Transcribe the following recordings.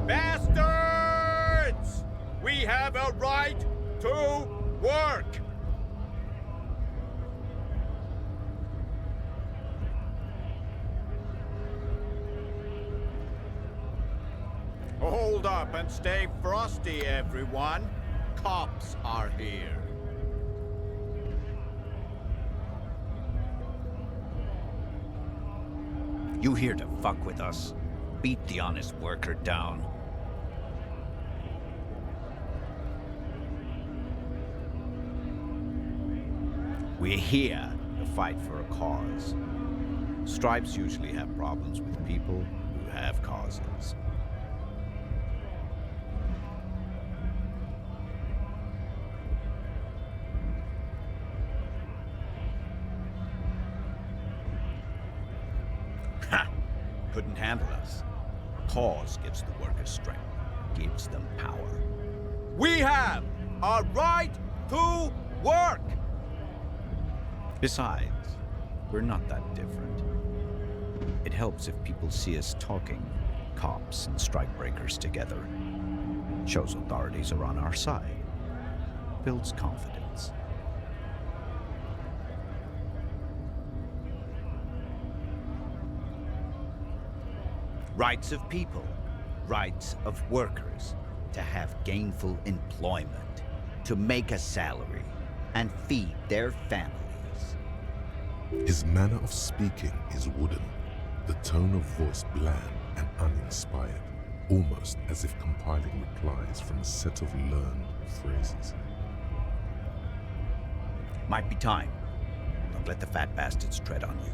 Bastards! We have a right to work! Hold up and stay frosty, everyone. Cops are here. You here to fuck with us? Beat the honest worker down. We're here to fight for a cause. Stripes usually have problems with people who have causes. Ha! Couldn't handle us. Cause gives the workers strength, gives them power. We have a right to work! Besides, we're not that different. It helps if people see us talking, cops and strikebreakers together. Shows authorities are on our side. Builds confidence. Rights of people, rights of workers, to have gainful employment, to make a salary, and feed their families. His manner of speaking is wooden, the tone of voice bland and uninspired, almost as if compiling replies from a set of learned phrases. Might be time. Don't let the fat bastards tread on you.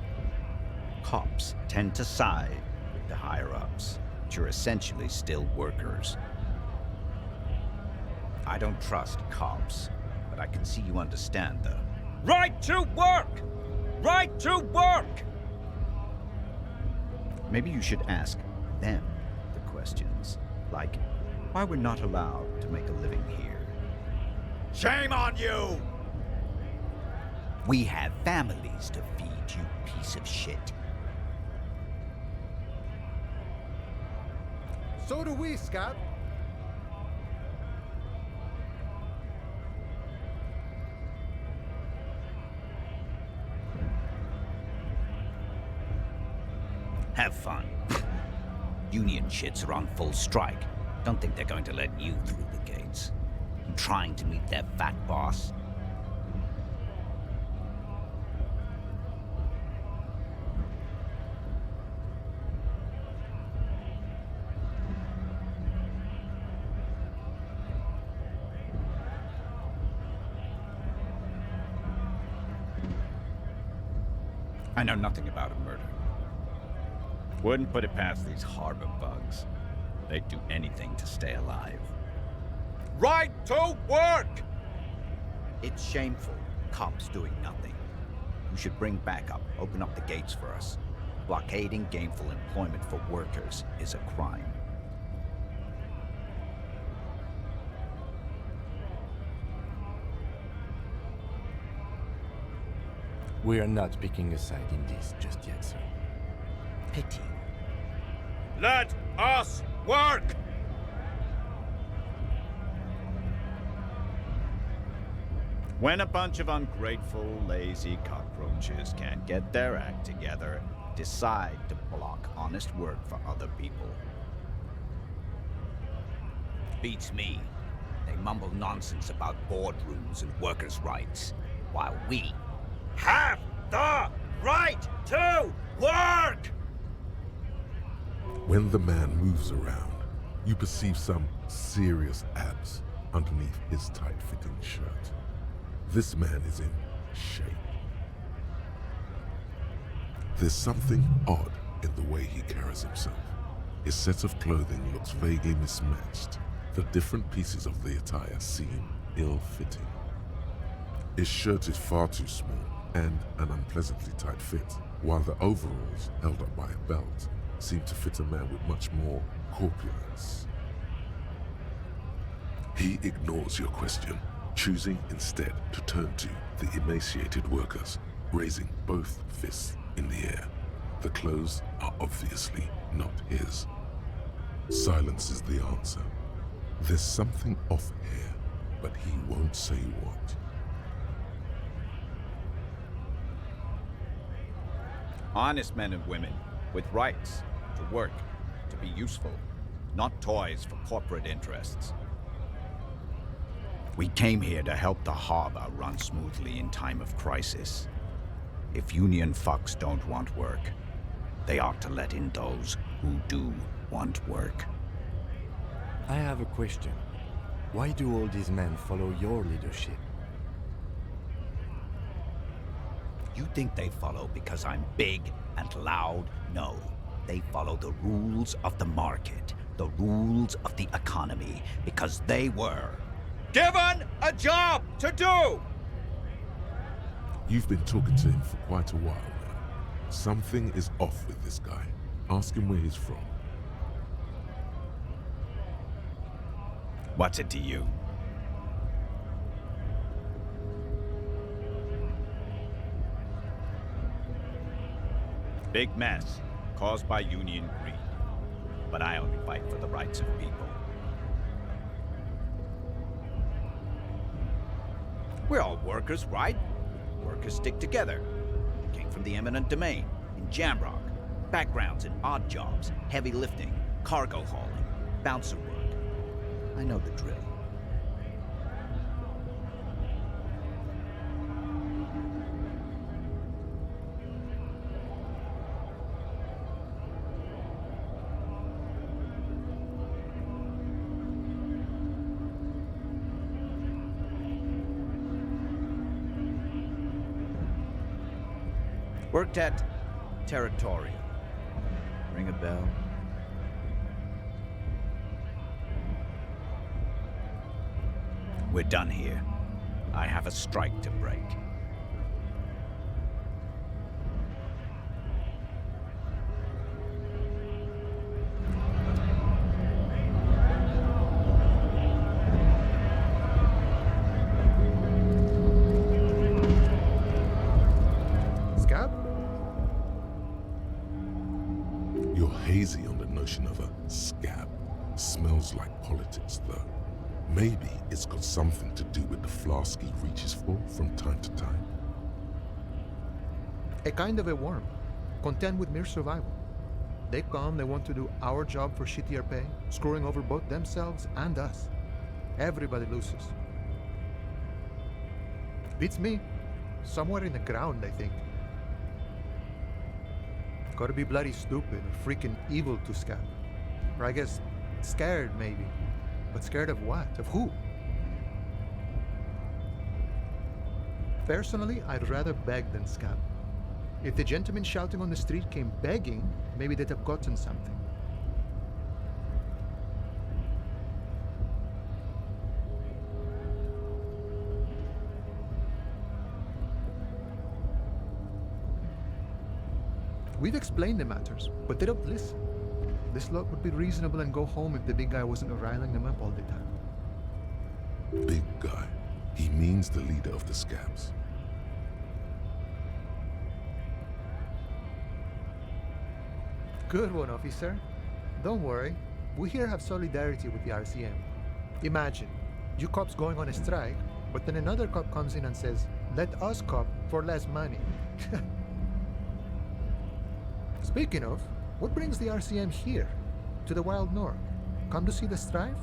Cops tend to side with the higher-ups, but you're essentially still workers. I don't trust cops, but I can see you understand the Right to work! Right to work! Maybe you should ask them the questions, like why we're not allowed to make a living here. Shame on you! We have families to feed, you piece of shit. So do we, Scott. Have fun. Union shits are on full strike. Don't think they're going to let you through the gates. I'm trying to meet their fat boss. I know nothing about a murder. Wouldn't put it past these harbor bugs. They'd do anything to stay alive. Right to work! It's shameful. Cops doing nothing. You should bring backup, open up the gates for us. Blockading gainful employment for workers is a crime. We are not picking a side in this just yet, sir. Pity. Let us work! When a bunch of ungrateful, lazy cockroaches can't get their act together, decide to block honest work for other people. Beats me. They mumble nonsense about boardrooms and workers' rights, while we Have the right to work! When the man moves around, you perceive some serious abs underneath his tight-fitting shirt. This man is in shape. There's something odd in the way he carries himself. His set of clothing looks vaguely mismatched. The different pieces of the attire seem ill-fitting. His shirt is far too small and an unpleasantly tight fit, while the overalls, held up by a belt, seem to fit a man with much more corpulence. He ignores your question, choosing instead to turn to the emaciated workers, raising both fists in the air. The clothes are obviously not his. Silence is the answer. There's something off here, but he won't say what. Honest men and women, with rights, to work, to be useful, not toys for corporate interests. We came here to help the harbor run smoothly in time of crisis. If union fucks don't want work, they ought to let in those who do want work. I have a question. Why do all these men follow your leadership? You think they follow because I'm big and loud? No. They follow the rules of the market, the rules of the economy, because they were given a job to do! You've been talking to him for quite a while now. Something is off with this guy. Ask him where he's from. What's it to you? Big mess, caused by union greed. But I only fight for the rights of people. We're all workers, right? Workers stick together. Came from the eminent domain, in Jamrock. Backgrounds in odd jobs, heavy lifting, cargo hauling, bouncer work. I know the drill. Worked at Territorial. Ring a bell? We're done here. I have a strike to break. Scab? You're hazy on the notion of a scab. Smells like politics, though. Maybe it's got something to do with the flask he reaches for from time to time. A kind of a worm, content with mere survival. They come, they want to do our job for shittier pay, screwing over both themselves and us. Everybody loses. Beats me. Somewhere in the ground, I think. Gotta be bloody stupid or freaking evil to scab. Or I guess scared, maybe. But scared of what? Of who? Personally, I'd rather beg than scab. If the gentleman shouting on the street came begging, maybe they'd have gotten something. We've explained the matters, but they don't listen. This lot would be reasonable and go home if the big guy wasn't riling them up all the time. Big guy. He means the leader of the scabs. Good one, officer. Don't worry. We here have solidarity with the RCM. Imagine, you cops going on a strike, but then another cop comes in and says, let us cop for less money. Speaking of, what brings the RCM here, to the Wild North? Come to see the strife?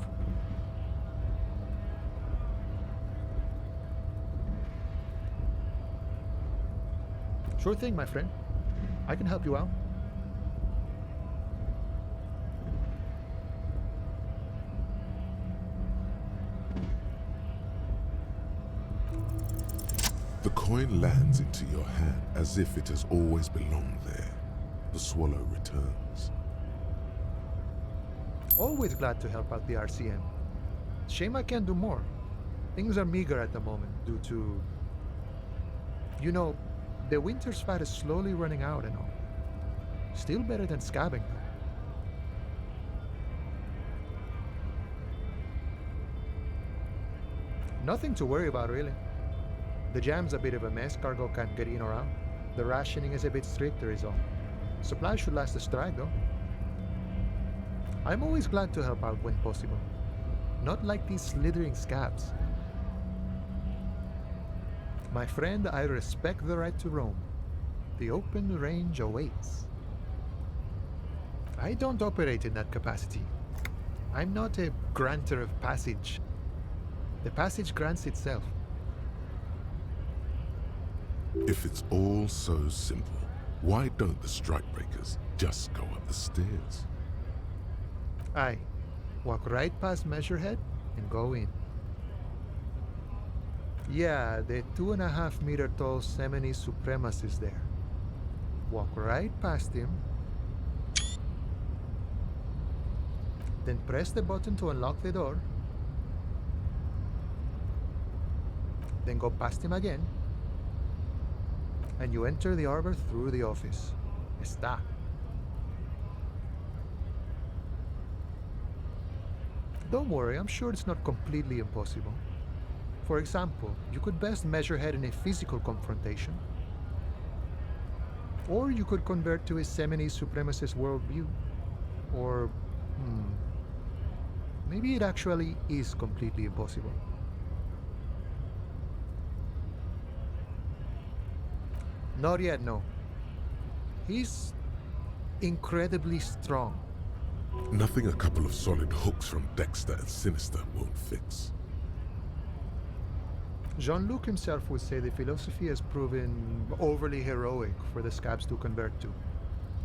Sure thing, my friend. I can help you out. The coin lands into your hand as if it has always belonged there. The swallow returns. Always glad to help out the RCM. Shame I can't do more. Things are meager at the moment due to... You know, the winter's fat is slowly running out and all. Still better than scabbing, though. Nothing to worry about, really. The jam's a bit of a mess, cargo can't get in or out. The rationing is a bit stricter is all. Supplies should last the strike, though. I'm always glad to help out when possible. Not like these slithering scabs. My friend, I respect the right to roam. The open range awaits. I don't operate in that capacity. I'm not a granter of passage. The passage grants itself. If it's all so simple, why don't the strikebreakers just go up the stairs? Aye. Walk right past Measurehead and go in. Yeah, the 2.5 meter tall Semini supremacist there. Walk right past him. Then press the button to unlock the door. Then go past him again. And you enter the arbor through the office. Está. Don't worry, I'm sure it's not completely impossible. For example, you could best Measurehead in a physical confrontation. Or you could convert to a Semini supremacist worldview. Or, maybe it actually is completely impossible. Not yet, no. He's incredibly strong. Nothing a couple of solid hooks from Dexter and Sinister won't fix. Jean-Luc himself would say the philosophy has proven overly heroic for the scabs to convert to.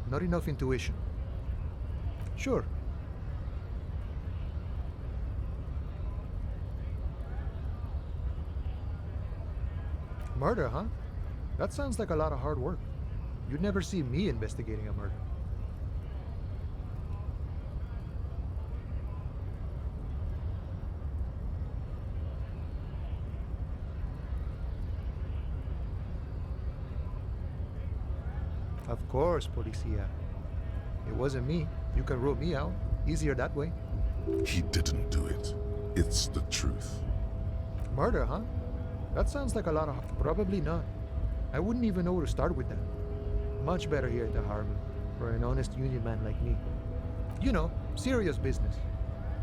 Not enough intuition. Sure. Murder, huh? That sounds like a lot of hard work. You'd never see me investigating a murder. Of course, Policia. It wasn't me. You can rule me out. Easier that way. He didn't do it. It's the truth. Murder, huh? That sounds like a lot of... Probably not. I wouldn't even know where to start with that. Much better here at the Harmon, for an honest union man like me. You know, serious business.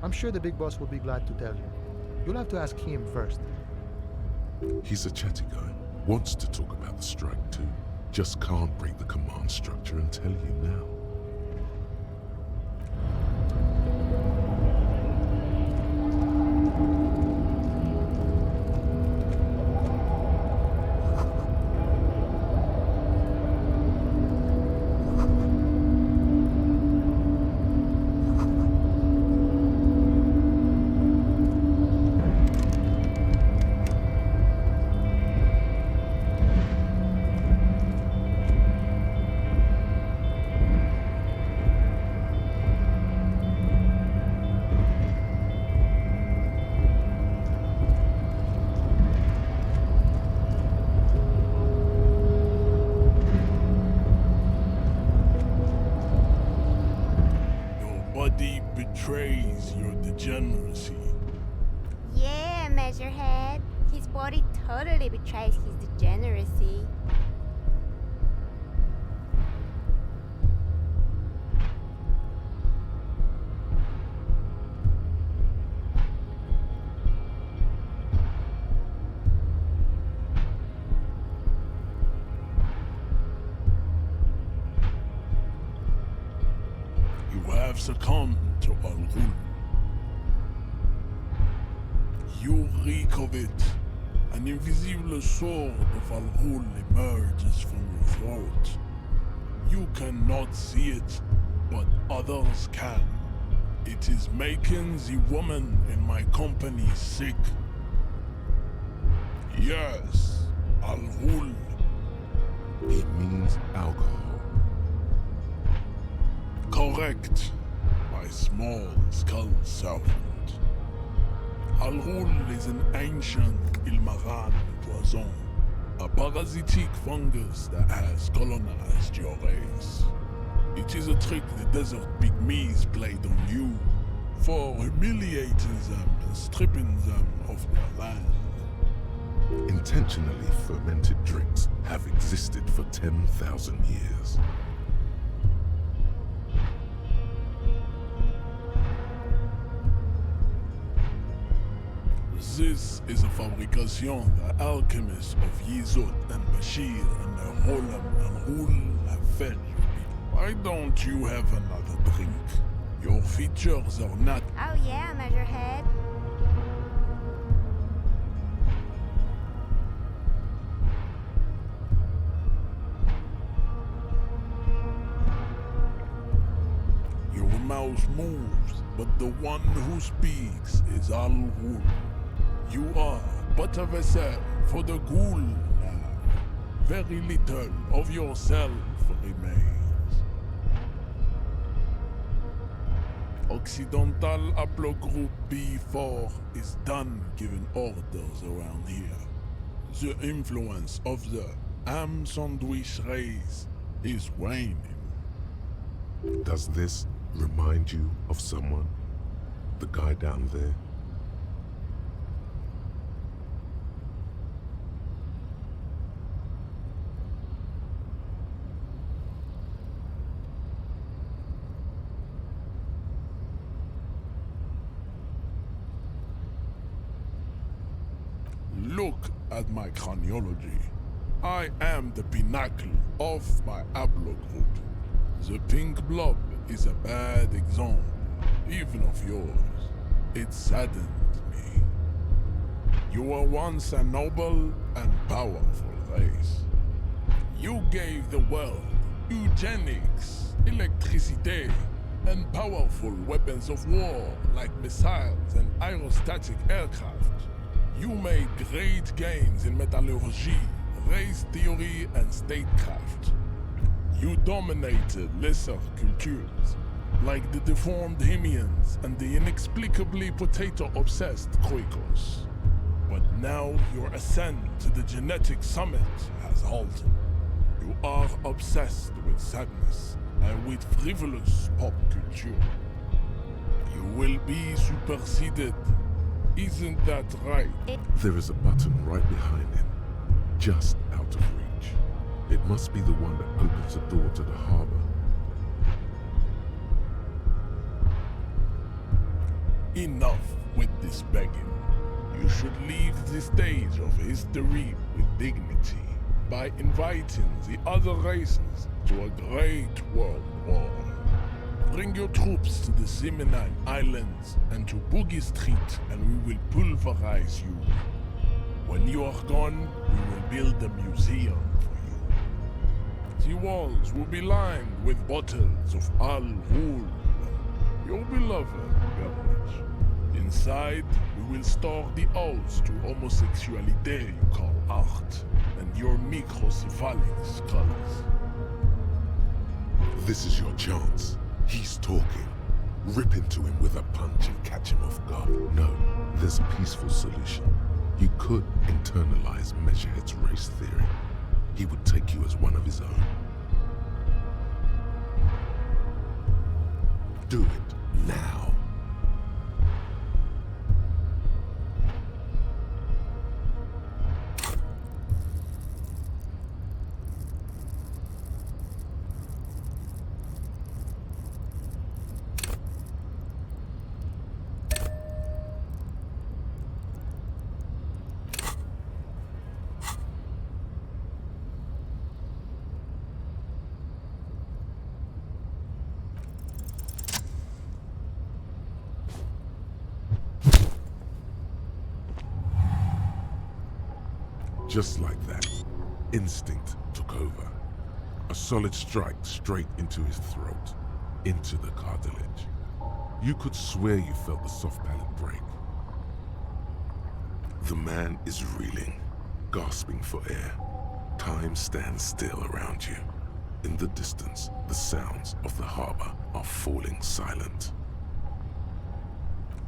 I'm sure the big boss will be glad to tell you. You'll have to ask him first. He's a chatty guy. Wants to talk about the strike too. Just can't break the command structure and tell you now. Betrays your degeneracy. Yeah, Measurehead. His body totally betrays his degeneracy. You have succumbed to Al-Ghul. You reek of it. An invisible sword of Al-Ghul emerges from your throat. You cannot see it, but others can. It is making the woman in my company sick. Yes, Al-Ghul. It means alcohol. Correct. My small skull servant. Al-Ghul is an ancient Ilmaran poison, a parasitic fungus that has colonized your race. It is a trick the desert pygmies played on you for humiliating them and stripping them of their land. Intentionally fermented drinks have existed for 10,000 years. This is a fabrication the alchemists of Yizot and Bashir and their Rolam and Rul have fed you. Why don't you have another drink? Your features are not... Oh yeah, Measurehead. Your mouth moves, but the one who speaks is Al-Ghul. You are but a vessel for the Ghoul now. Very little of yourself remains. Occidental Haplogroup B4 is done giving orders around here. The influence of the ham sandwich race is waning. Does this remind you of someone? The guy down there? Look at my craniology. I am the pinnacle of my haplogroup. The pink blob is a bad example, even of yours. It saddens me. You were once a noble and powerful race. You gave the world eugenics, electricity, and powerful weapons of war like missiles and aerostatic aircraft. You made great gains in metallurgy, race theory, and statecraft. You dominated lesser cultures, like the deformed Hemians and the inexplicably potato-obsessed Quakers. But now your ascent to the genetic summit has halted. You are obsessed with sadness and with frivolous pop culture. You will be superseded. Isn't that right? There is a button right behind him, just out of reach. It must be the one that opens the door to the harbor. Enough with this begging. You should leave the stage of history with dignity by inviting the other races to a great world war. Bring your troops to the Simonine Islands and to Boogie Street, and we will pulverize you. When you are gone, we will build a museum for you. The walls will be lined with bottles of Al-Ghul, your beloved beverage. Inside, we will store the odes to homosexuality you call art, and your microcephalic skulls. This is your chance. He's talking. Rip into him with a punch and catch him off guard. No, there's a peaceful solution. You could internalize Measurehead's race theory. He would take you as one of his own. Do it now. Just like that, instinct took over. A solid strike straight into his throat, into the cartilage. You could swear you felt the soft palate break. The man is reeling, gasping for air. Time stands still around you. In the distance, the sounds of the harbor are falling silent.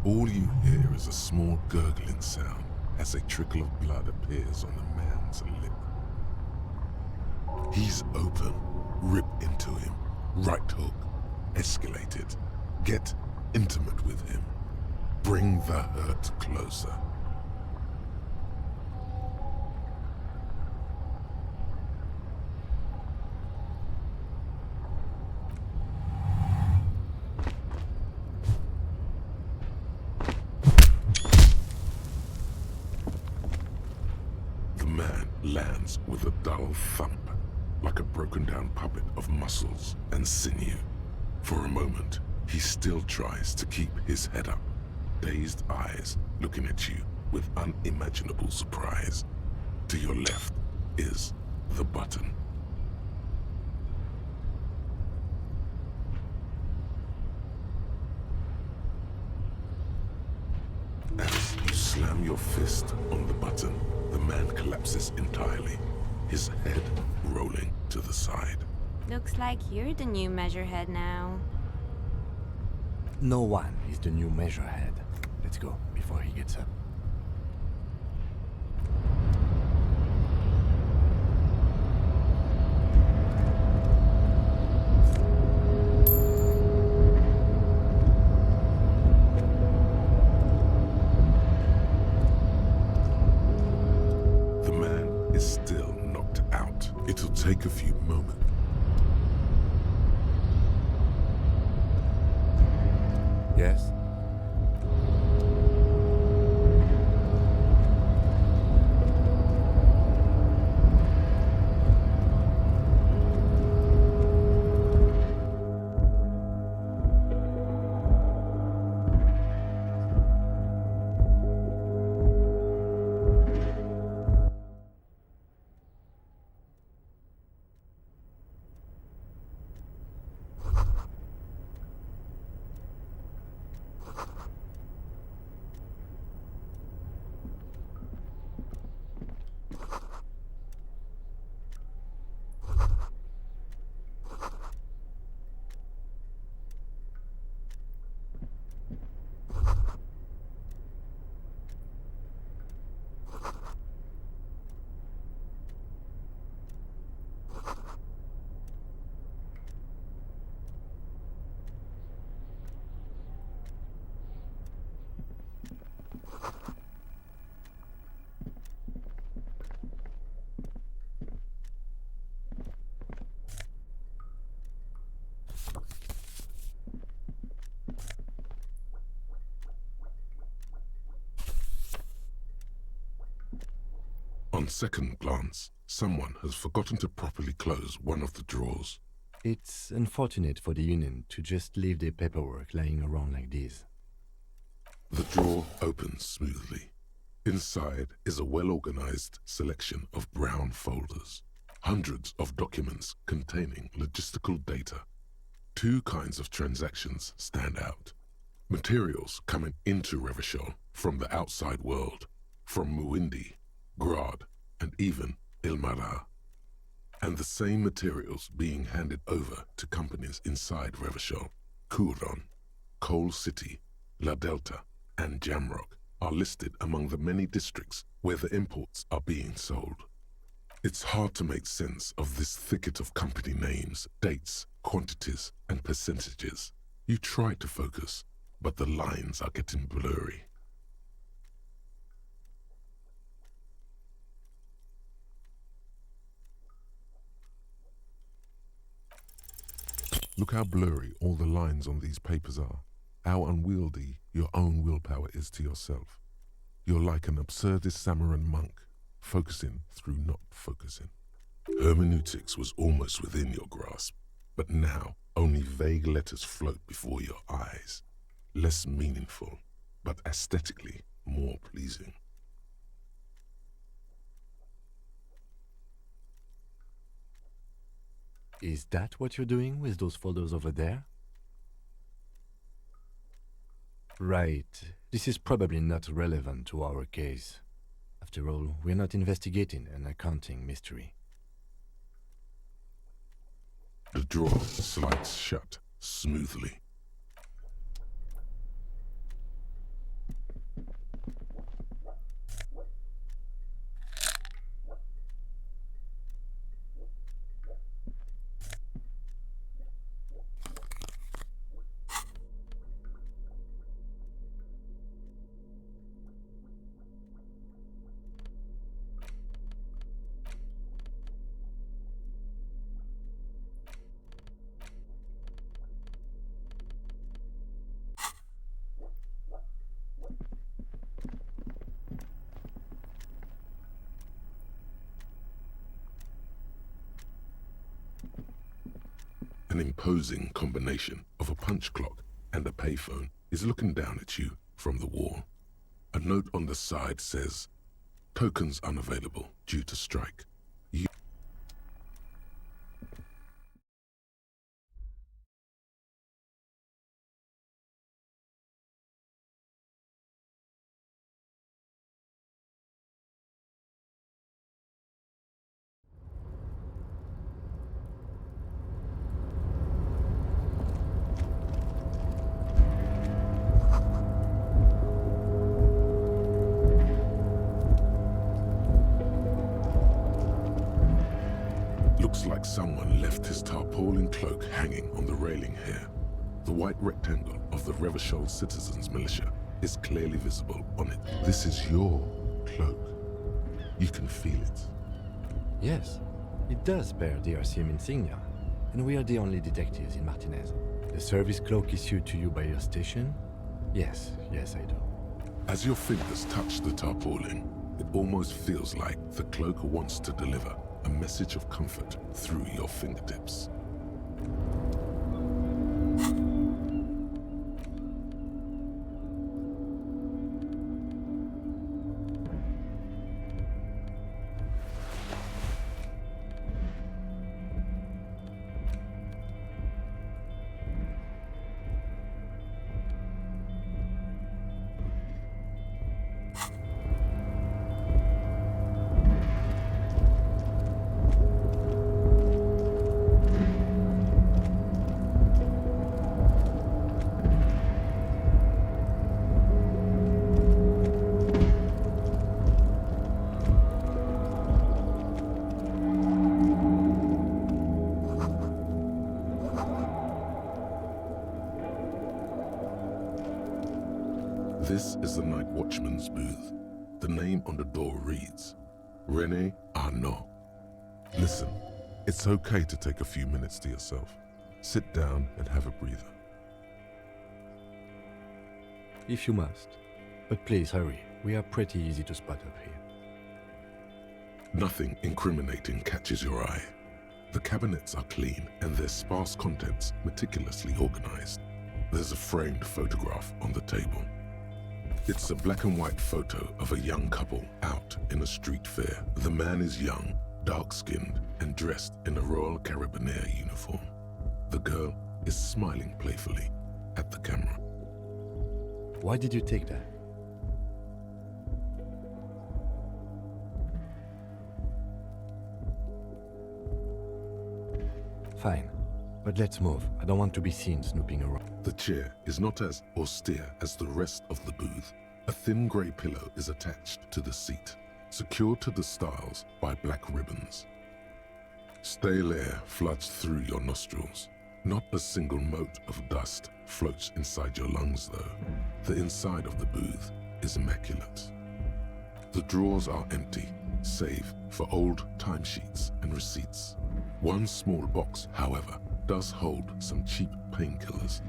All you hear is a small gurgling sound as a trickle of blood appears on the man's lip. He's open. Rip into him. Right hook. Escalate it. Get intimate with him. Bring the hurt closer. The man lands with a dull thump, like a broken-down puppet of muscles and sinew. For a moment, he still tries to keep his head up, dazed eyes looking at you with unimaginable surprise. To your left is the button. As you slam your fist on the button, the man collapses entirely, his head rolling to the side. Looks like you're the new measurehead now. No one is the new measurehead. Let's go before he gets up. The man is still knocked out. It'll take a few moments. Yes? On second glance, someone has forgotten to properly close one of the drawers. It's unfortunate for the Union to just leave their paperwork lying around like this. The drawer opens smoothly. Inside is a well-organized selection of brown folders. Hundreds of documents containing logistical data. Two kinds of transactions stand out. Materials coming into Revachol from the outside world, from Muindi, Grad, and even Ilmara. And the same materials being handed over to companies inside Revachol. Kuron, Coal City, La Delta, and Jamrock are listed among the many districts where the imports are being sold. It's hard to make sense of this thicket of company names, dates, quantities, and percentages. You try to focus, but the lines are getting blurry. Look how blurry all the lines on these papers are. How unwieldy your own willpower is to yourself. You're like an absurdist Samaran monk, focusing through not focusing. Hermeneutics was almost within your grasp, but now only vague letters float before your eyes. Less meaningful, but aesthetically more pleasing. Is that what you're doing with those folders over there? Right. This is probably not relevant to our case. After all, we're not investigating an accounting mystery. The drawer slides shut smoothly. An imposing combination of a punch clock and a payphone is looking down at you from the wall. A note on the side says, "Tokens unavailable due to strike." Looks like someone left his tarpaulin cloak hanging on the railing here. The white rectangle of the Revachol Citizens Militia is clearly visible on it. This is your cloak. You can feel it. Yes, it does bear the RCM insignia, and we are the only detectives in Martinez. The service cloak issued to you by your station? Yes, I do. As your fingers touch the tarpaulin, it almost feels like the cloak wants to deliver a message of comfort through your fingertips. This is the night watchman's booth. The name on the door reads, René Arnaud. Listen, it's okay to take a few minutes to yourself. Sit down and have a breather. If you must. But please hurry. We are pretty easy to spot up here. Nothing incriminating catches your eye. The cabinets are clean and their sparse contents meticulously organized. There's a framed photograph on the table. It's a black and white photo of a young couple out in a street fair. The man is young, dark-skinned, and dressed in a Royal Carabinieri uniform. The girl is smiling playfully at the camera. Why did you take that? Fine, but let's move. I don't want to be seen snooping around. The chair is not as austere as the rest of the booth. A thin grey pillow is attached to the seat, secured to the stiles by black ribbons. Stale air floods through your nostrils. Not a single mote of dust floats inside your lungs, though. The inside of the booth is immaculate. The drawers are empty, save for old timesheets and receipts. One small box, however, does hold some cheap painkillers.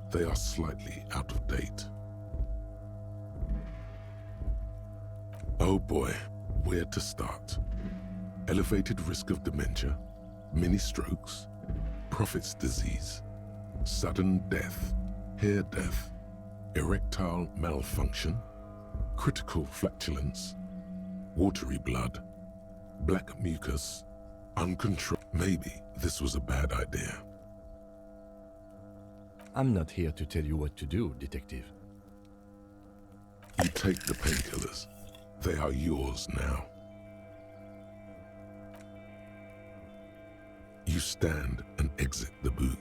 They are slightly out of date. Oh boy, where to start? Elevated risk of dementia, mini strokes, Prophet's disease, sudden death, hair death, erectile malfunction, critical flatulence, watery blood, black mucus, uncontrolled. Maybe this was a bad idea. I'm not here to tell you what to do, detective. You take the painkillers. They are yours now. You stand and exit the booth.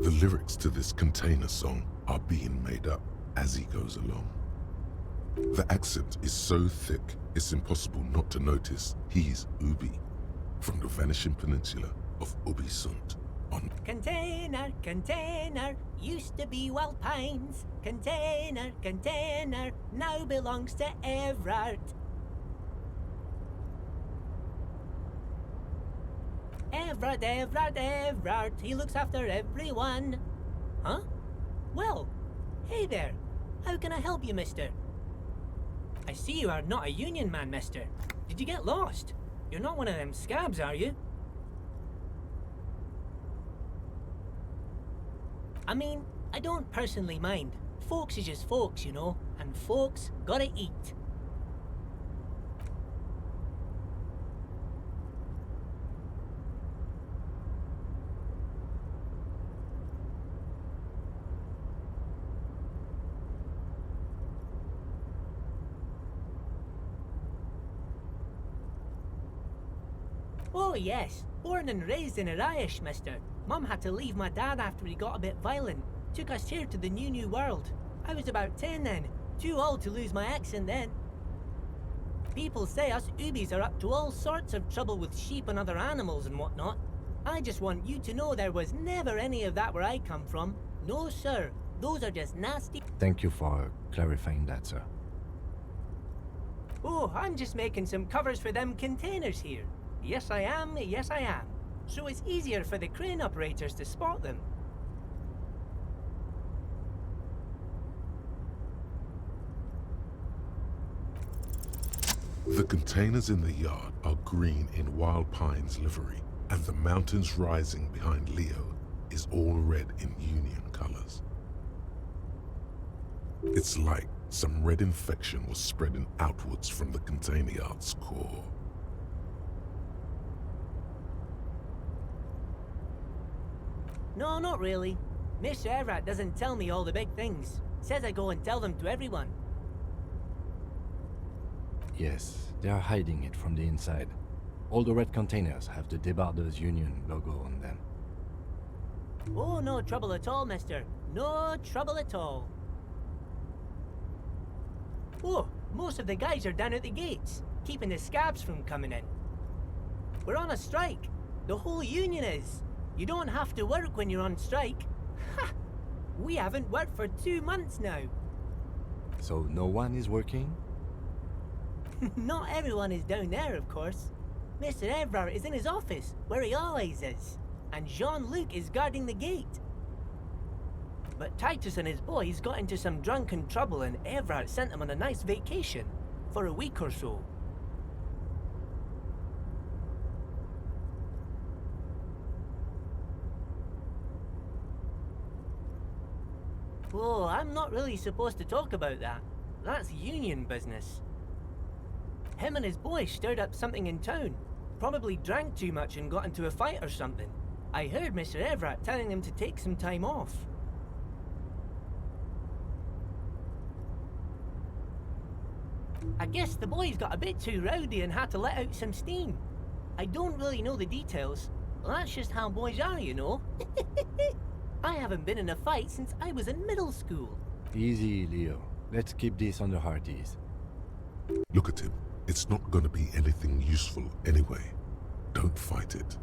The lyrics to this container song are being made up as he goes along. The accent is so thick, it's impossible not to notice he's Ubi, from the vanishing peninsula of Ubisunt on Container, container, used to be Wild Pines. Container, container, now belongs to Evrart. Evrart, Evrart, Evrart, he looks after everyone. Huh? Well, hey there. How can I help you, mister? I see you are not a union man, mister. Did you get lost? You're not one of them scabs, are you? I mean, I don't personally mind. Folks is just folks, you know, and folks gotta eat. Oh yes, born and raised in Irish, mister. Mum had to leave my dad after he got a bit violent. Took us here to the new world. I was about 10 then, too old to lose my accent then. People say us Ubis are up to all sorts of trouble with sheep and other animals and whatnot. I just want you to know there was never any of that where I come from. No sir, those are just nasty... Thank you for clarifying that, sir. Oh, I'm just making some covers for them containers here. Yes I am, yes I am. So it's easier for the crane operators to spot them. The containers in the yard are green in Wild Pine's livery, and the mountains rising behind Leo is all red in Union colors. It's like some red infection was spreading outwards from the container yard's core. No, not really. Mr. Evrart doesn't tell me all the big things. Says I go and tell them to everyone. Yes, they are hiding it from the inside. All the red containers have the Debarders Union logo on them. Oh, no trouble at all, mister. No trouble at all. Oh, most of the guys are down at the gates, keeping the scabs from coming in. We're on a strike. The whole union is. You don't have to work when you're on strike. Ha! We haven't worked for 2 months now. So no one is working? Not everyone is down there, of course. Mr. Evrart is in his office, where he always is. And Jean-Luc is guarding the gate. But Titus and his boys got into some drunken trouble and Evrart sent them on a nice vacation for a week or so. Oh, I'm not really supposed to talk about that. That's union business. Him and his boys stirred up something in town. Probably drank too much and got into a fight or something. I heard Mr. Evrart telling them to take some time off. I guess the boys got a bit too rowdy and had to let out some steam. I don't really know the details. That's just how boys are, you know. I haven't been in a fight since I was in middle school. Easy, Leo. Let's keep this on the hearties. Look at him. It's not going to be anything useful anyway. Don't fight it.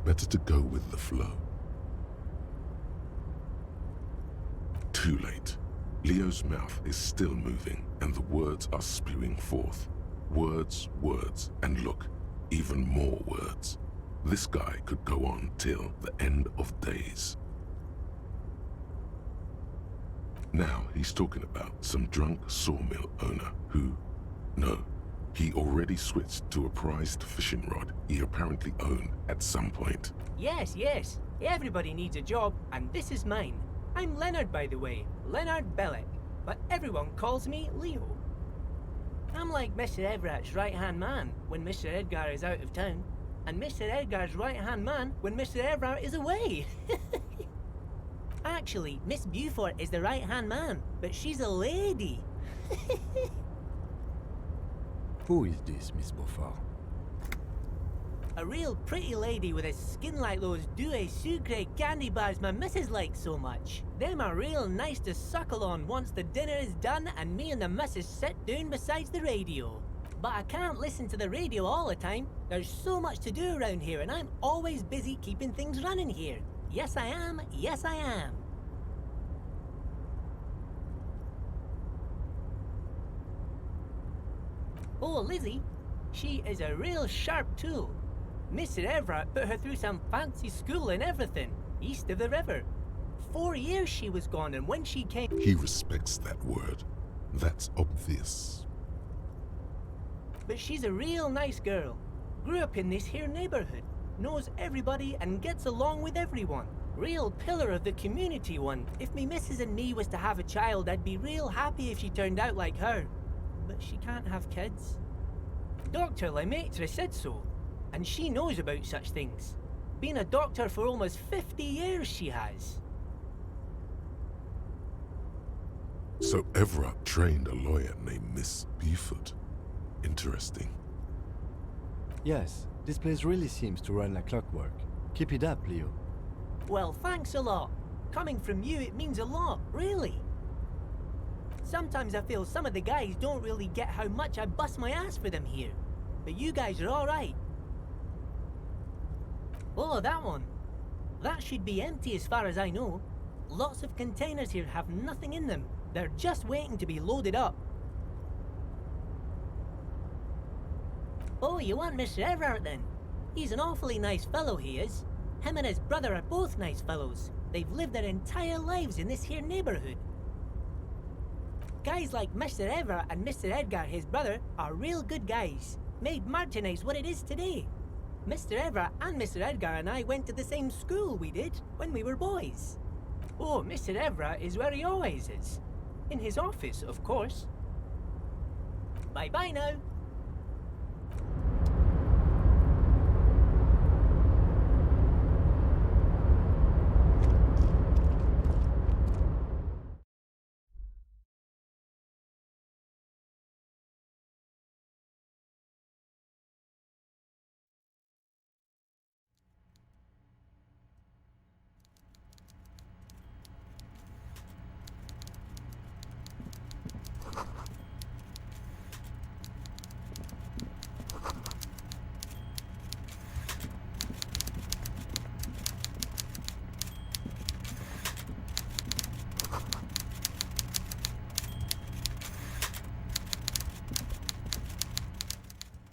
Better to go with the flow. Too late. Leo's mouth is still moving, and the words are spewing forth. Words, words, and look, even more words. This guy could go on till the end of days. Now he's talking about some drunk sawmill owner who... No, he already switched to a prized fishing rod he apparently owned at some point. Yes, yes. Everybody needs a job, and this is mine. I'm Leonard, by the way. Leonard Bellick. But everyone calls me Leo. I'm like Mr. Everart's right-hand man when Mr. Edgar is out of town, and Mr. Edgar's right-hand man when Mr. Evrart is away. Actually, Miss Beaufort is the right-hand man, but she's a lady. Who is this, Miss Beaufort? A real pretty lady with a skin like those Douai Sucre candy bars my missus likes so much. Them are real nice to suckle on once the dinner is done and me and the missus sit down beside the radio. But I can't listen to the radio all the time. There's so much to do around here and I'm always busy keeping things running here. Yes I am, yes I am. Oh, Lizzie, she is a real sharp tool. Mr. Evrart put her through some fancy school and everything, east of the river. 4 years she was gone, and when she came... He respects that word. That's obvious. But she's a real nice girl. Grew up in this here neighborhood. Knows everybody and gets along with everyone. Real pillar of the community one. If me missus and me was to have a child, I'd be real happy if she turned out like her. But she can't have kids. Dr. Lemaitre said so. And she knows about such things. Been a doctor for almost 50 years she has. So Evrart trained a lawyer named Miss Beaufort. Interesting. Yes, this place really seems to run like clockwork. Keep it up, Leo. Well, thanks a lot. Coming from you, it means a lot, really. Sometimes I feel some of the guys don't really get how much I bust my ass for them here. But you guys are alright. Oh, that one. That should be empty as far as I know. Lots of containers here have nothing in them. They're just waiting to be loaded up. Oh, you want Mr. Evrart then? He's an awfully nice fellow, he is. Him and his brother are both nice fellows. They've lived their entire lives in this here neighborhood. Guys like Mr. Evrart and Mr. Edgar, his brother, are real good guys. Made Martinez what it is today. Mr. Evrart and Mr. Edgar and I went to the same school we did when we were boys. Oh, Mr. Evrart is where he always is. In his office, of course. Bye-bye now.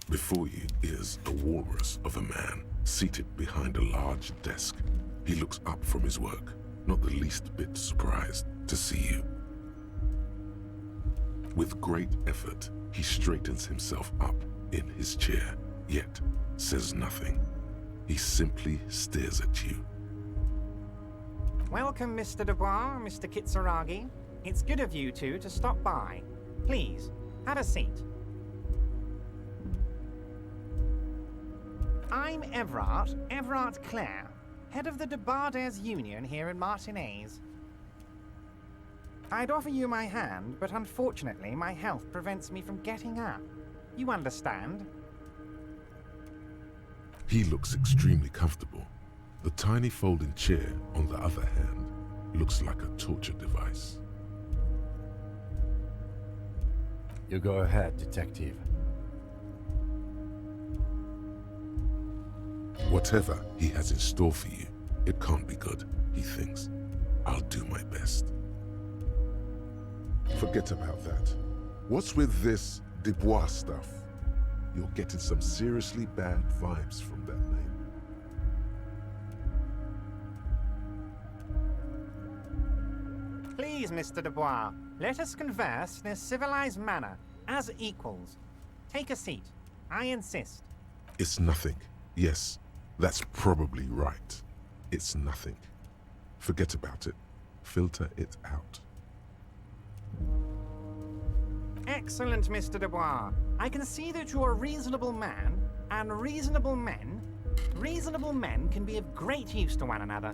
Before you is a walrus of a man seated behind a large desk. He looks up from his work. not the least bit surprised to see you. With great effort, he straightens himself up in his chair, yet says nothing. He simply stares at you. Welcome, Mr. Dubois, Mr. Kitsuragi. It's good of you two to stop by. Please, have a seat. I'm Evrart Clare, head of the Debarders Union here in Martinez. I'd offer you my hand, but unfortunately my health prevents me from getting up. You understand? He looks extremely comfortable. The tiny folding chair, on the other hand, looks like a torture device. You go ahead, detective. Whatever he has in store for you, it can't be good, he thinks. I'll do my best. Forget about that. What's with this Dubois stuff? You're getting some seriously bad vibes from that name. Please, Mr. Dubois, let us converse in a civilized manner, as equals. Take a seat. I insist. It's nothing. Yes, that's probably right. It's nothing. Forget about it. Filter it out. Excellent, Mr. Dubois. I can see that you're a reasonable man, and reasonable men can be of great use to one another.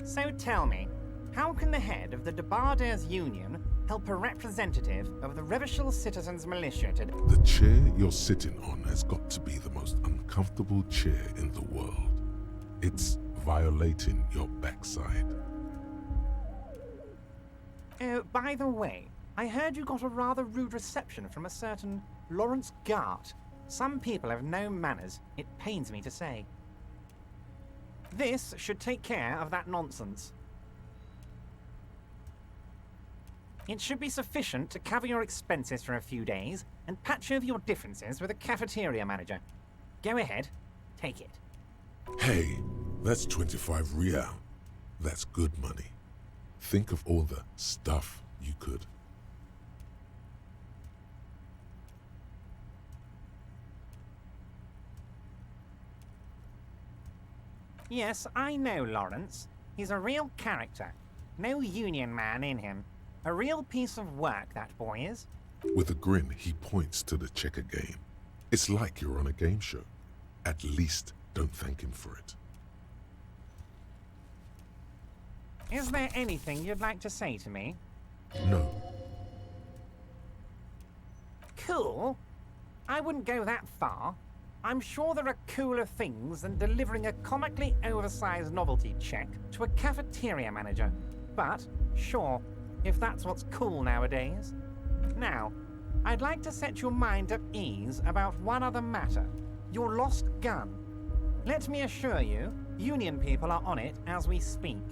So tell me, how can the head of the Debarders Union help a representative of the Revachol Citizens Militia to... The chair you're sitting on has got to be the most uncomfortable chair in the world. It's violating your backside. Oh, by the way, I heard you got a rather rude reception from a certain Lawrence Gart. Some people have no manners, it pains me to say. This should take care of that nonsense. It should be sufficient to cover your expenses for a few days and patch over your differences with the cafeteria manager. Go ahead, take it. Hey, that's 25 real. That's good money. Think of all the stuff you could. Yes, I know Lawrence. He's a real character. No union man in him. A real piece of work, that boy is. With a grin, he points to the checker game. It's like you're on a game show. At least don't thank him for it. Is there anything you'd like to say to me? No. Cool? I wouldn't go that far. I'm sure there are cooler things than delivering a comically oversized novelty check to a cafeteria manager. But, sure, if that's what's cool nowadays. Now, I'd like to set your mind at ease about one other matter. Your lost gun. Let me assure you, Union people are on it as we speak.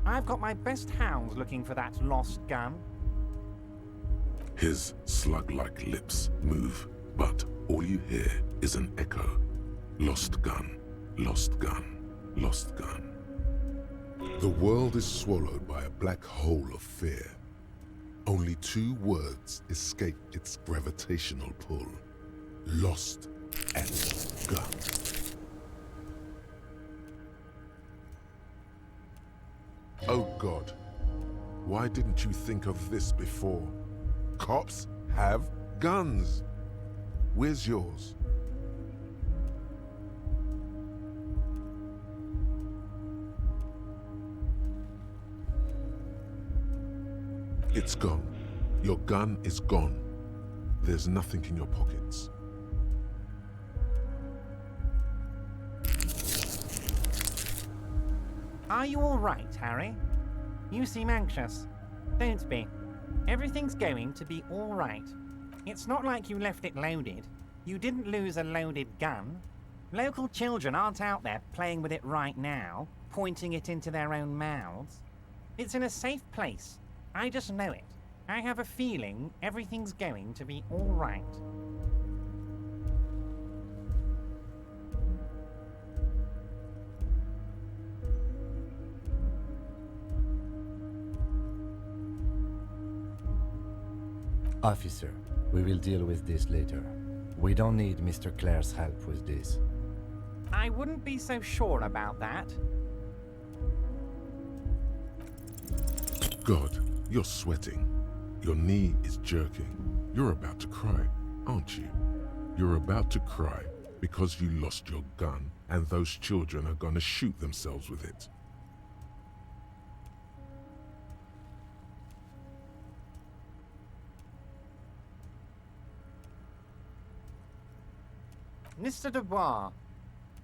I've got my best hounds looking for that lost gun. His slug-like lips move, but all you hear is an echo. Lost gun, lost gun, lost gun. The world is swallowed by a black hole of fear. Only two words escape its gravitational pull. Lost and gun. Oh God, why didn't you think of this before? Cops have guns. Where's yours? It's gone. Your gun is gone. There's nothing in your pockets. Are you all right, Harry? You seem anxious. Don't be. Everything's going to be all right. It's not like you left it loaded. You didn't lose a loaded gun. Local children aren't out there playing with it right now, pointing it into their own mouths. It's in a safe place. I just know it. I have a feeling everything's going to be all right. Officer, we will deal with this later. We don't need Mr. Clare's help with this. I wouldn't be so sure about that. God, you're sweating. Your knee is jerking. You're about to cry, aren't you? You're about to cry because you lost your gun and those children are gonna shoot themselves with it. Mr. Dubois,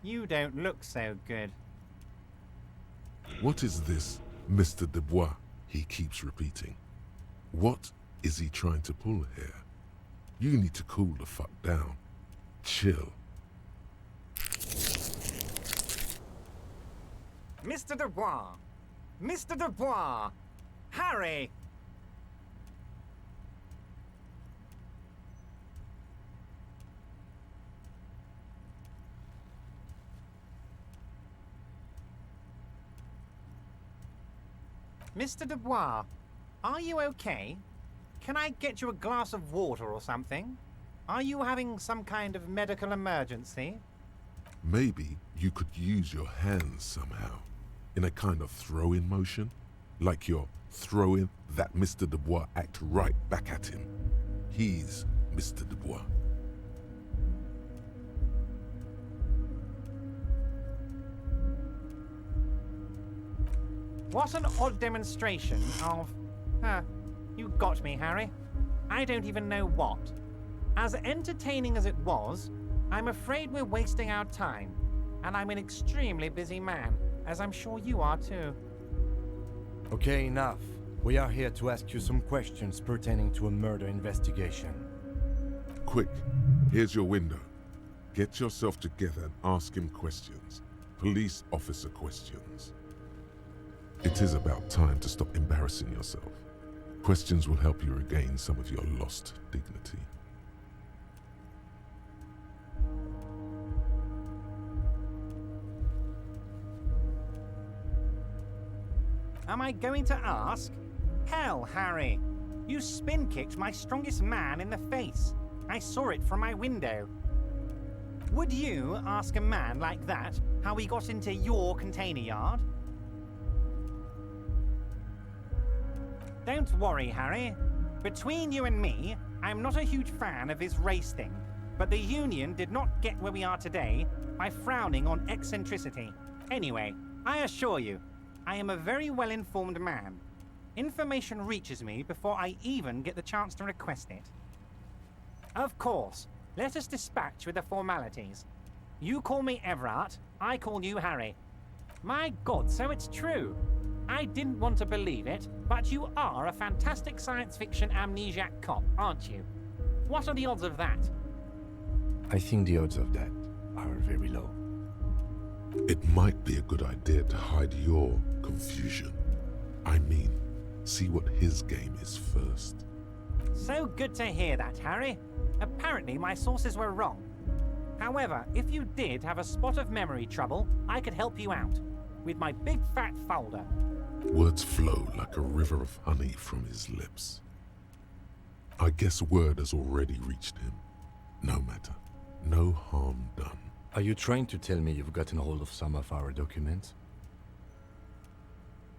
you don't look so good. What is this, Mr. Dubois? He keeps repeating. What is he trying to pull here? You need to cool the fuck down. Chill. Mr. Dubois! Mr. Dubois! Harry! Mr. Dubois, are you okay? Can I get you a glass of water or something? Are you having some kind of medical emergency? Maybe you could use your hands somehow, in a kind of throw-in motion, like you're throwing that Mr. Dubois act right back at him. He's Mr. Dubois. What an odd demonstration of... you got me, Harry. I don't even know what. As entertaining as it was, I'm afraid we're wasting our time. And I'm an extremely busy man, as I'm sure you are too. Okay, enough. We are here to ask you some questions pertaining to a murder investigation. Quick, here's your window. Get yourself together and ask him questions. Police officer questions. It is about time to stop embarrassing yourself. Questions will help you regain some of your lost dignity. Am I going to ask? Hell, Harry. You spin-kicked my strongest man in the face. I saw it from my window. Would you ask a man like that how he got into your container yard? Don't worry, Harry. Between you and me, I'm not a huge fan of his race thing, but the Union did not get where we are today by frowning on eccentricity. Anyway, I assure you, I am a very well-informed man. Information reaches me before I even get the chance to request it. Of course, let us dispatch with the formalities. You call me Evrart, I call you Harry. My God, so it's true. I didn't want to believe it, but you are a fantastic science fiction amnesiac cop, aren't you? What are the odds of that? I think the odds of that are very low. It might be a good idea to hide your confusion. I mean, see what his game is first. So good to hear that, Harry. Apparently my sources were wrong. However, if you did have a spot of memory trouble, I could help you out. With my big fat folder. Words flow like a river of honey from his lips. I guess word has already reached him. No matter. No harm done. Are you trying to tell me you've gotten hold of some of our documents?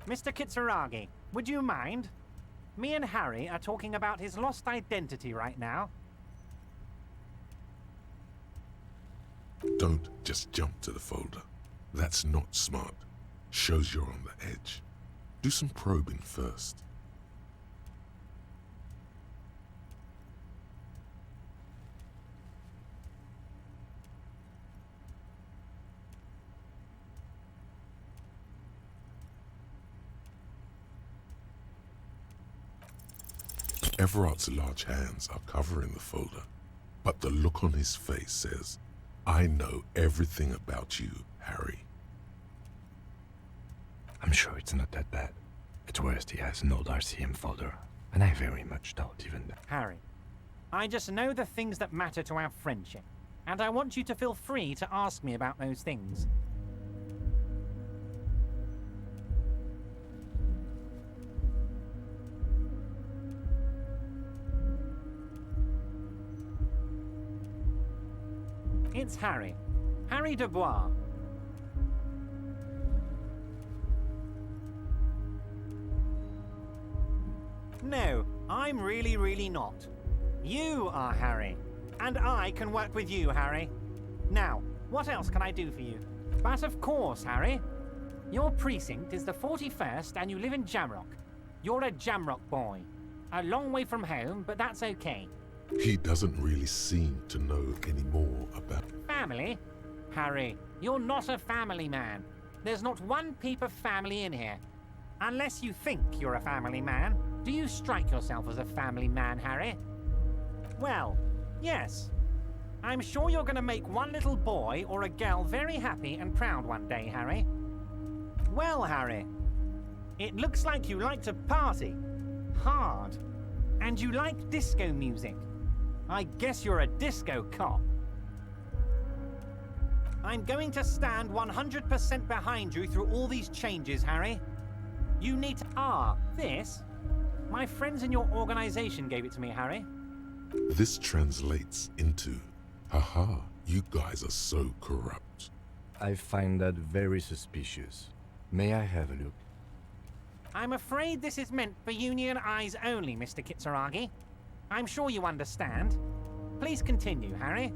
Mr. Kitsuragi, would you mind? Me and Harry are talking about his lost identity right now. Don't just jump to the folder. That's not smart. Shows you're on the edge. Do some probing first. Everart's large hands are covering the folder, but the look on his face says, I know everything about you, Harry. I'm sure it's not that bad. At worst, he has an old RCM folder, and I very much doubt even that. Harry, I just know the things that matter to our friendship, and I want you to feel free to ask me about those things. It's Harry. Harry Dubois. No, I'm really not. You are Harry. And I can work with you, Harry. Now, what else can I do for you? But of course, Harry. Your precinct is the 41st and you live in Jamrock. You're a Jamrock boy. A long way from home, but that's okay. He doesn't really seem to know any more about... Family? Harry, you're not a family man. There's not one peep of family in here. Unless you think you're a family man, do you strike yourself as a family man, Harry? Well, yes. I'm sure you're going to make one little boy or a girl very happy and proud one day, Harry. Well, Harry, it looks like you like to party. Hard. And you like disco music. I guess you're a disco cop. I'm going to stand 100% behind you through all these changes, Harry. You need to... this? My friends in your organization gave it to me, Harry. This translates into, haha, you guys are so corrupt. I find that very suspicious. May I have a look? I'm afraid this is meant for Union eyes only, Mr. Kitsuragi. I'm sure you understand. Please continue, Harry.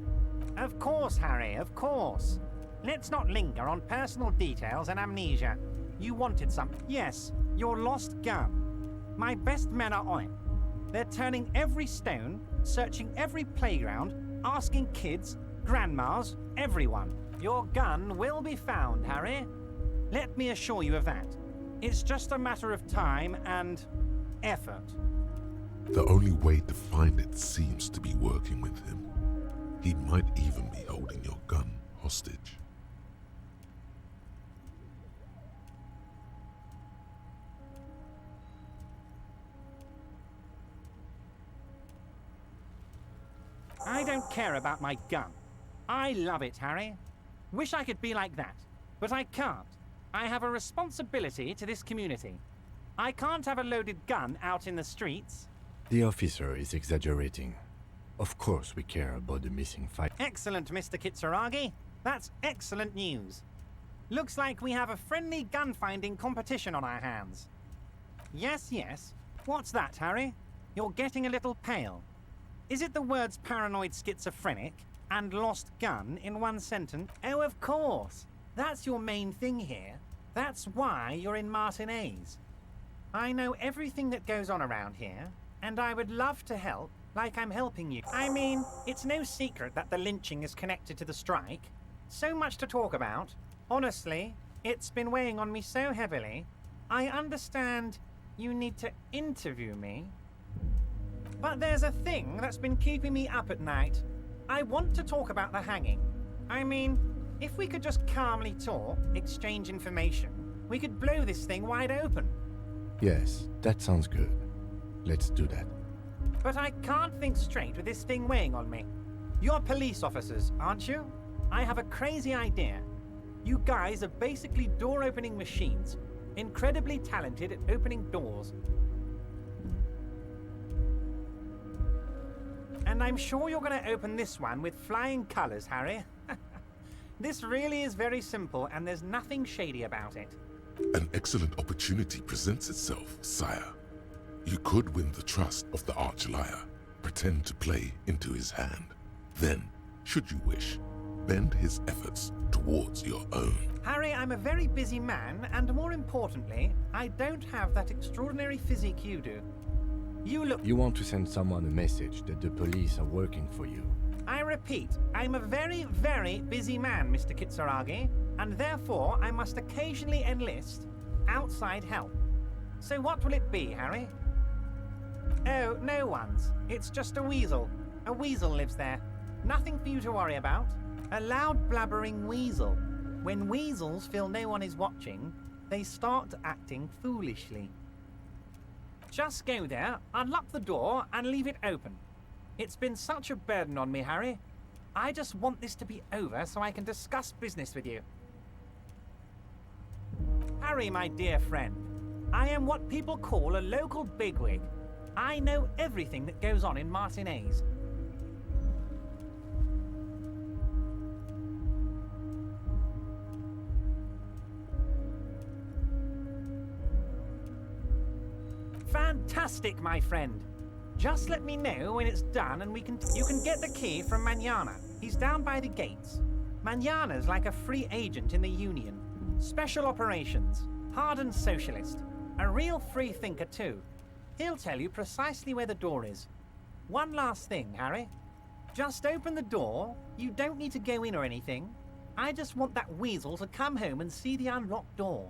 Of course, Harry, of course. Let's not linger on personal details and amnesia. You wanted something. Yes, your lost gun. My best men are on it. They're turning every stone, searching every playground, asking kids, grandmas, everyone. Your gun will be found, Harry. Let me assure you of that. It's just a matter of time and effort. The only way to find it seems to be working with him. He might even be holding your gun hostage. I don't care about my gun. I love it, Harry. Wish I could be like that, but I can't. I have a responsibility to this community. I can't have a loaded gun out in the streets. The officer is exaggerating. Of course we care about the missing fight. Excellent, Mr. Kitsuragi. That's excellent news. Looks like we have a friendly gun-finding competition on our hands. Yes, yes. What's that, Harry? You're getting a little pale. Is it the words paranoid schizophrenic and lost gun in one sentence? Oh, of course. That's your main thing here. That's why you're in Martinez. I know everything that goes on around here, and I would love to help, like I'm helping you. I mean, it's no secret that the lynching is connected to the strike. So much to talk about. Honestly, it's been weighing on me so heavily. I understand you need to interview me. But there's a thing that's been keeping me up at night. I want to talk about the hanging. I mean, if we could just calmly talk, exchange information, we could blow this thing wide open. Yes, that sounds good. Let's do that. But I can't think straight with this thing weighing on me. You're police officers, aren't you? I have a crazy idea. You guys are basically door-opening machines, incredibly talented at opening doors. And I'm sure you're going to open this one with flying colors, Harry. This really is very simple, and there's nothing shady about it. An excellent opportunity presents itself, sire. You could win the trust of the arch-liar, pretend to play into his hand. Then, should you wish, bend his efforts towards your own. Harry, I'm a very busy man, and more importantly, I don't have that extraordinary physique you do. You want to send someone a message that the police are working for you. I repeat, I'm a very, very busy man, Mr. Kitsuragi, and therefore I must occasionally enlist outside help. So what will it be, Harry? Oh, no one's. It's just a weasel. A weasel lives there. Nothing for you to worry about. A loud blabbering weasel. When weasels feel no one is watching, they start acting foolishly. Just go there, unlock the door, and leave it open. It's been such a burden on me, Harry. I just want this to be over so I can discuss business with you. Harry, my dear friend, I am what people call a local bigwig. I know everything that goes on in Martinez. Fantastic, my friend. Just let me know when it's done and you can get the key from Manana. He's down by the gates. Manana's like a free agent in the Union. Special operations. Hardened socialist. A real free thinker too. He'll tell you precisely where the door is. One last thing, Harry. Just open the door. You don't need to go in or anything. I just want that weasel to come home and see the unlocked door.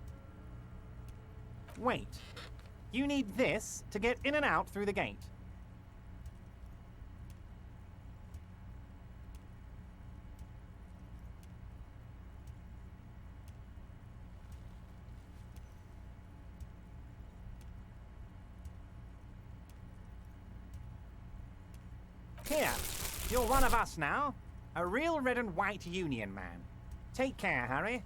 Wait. You need this to get in and out through the gate. Here, you're one of us now. A real red and white Union man. Take care, Harry.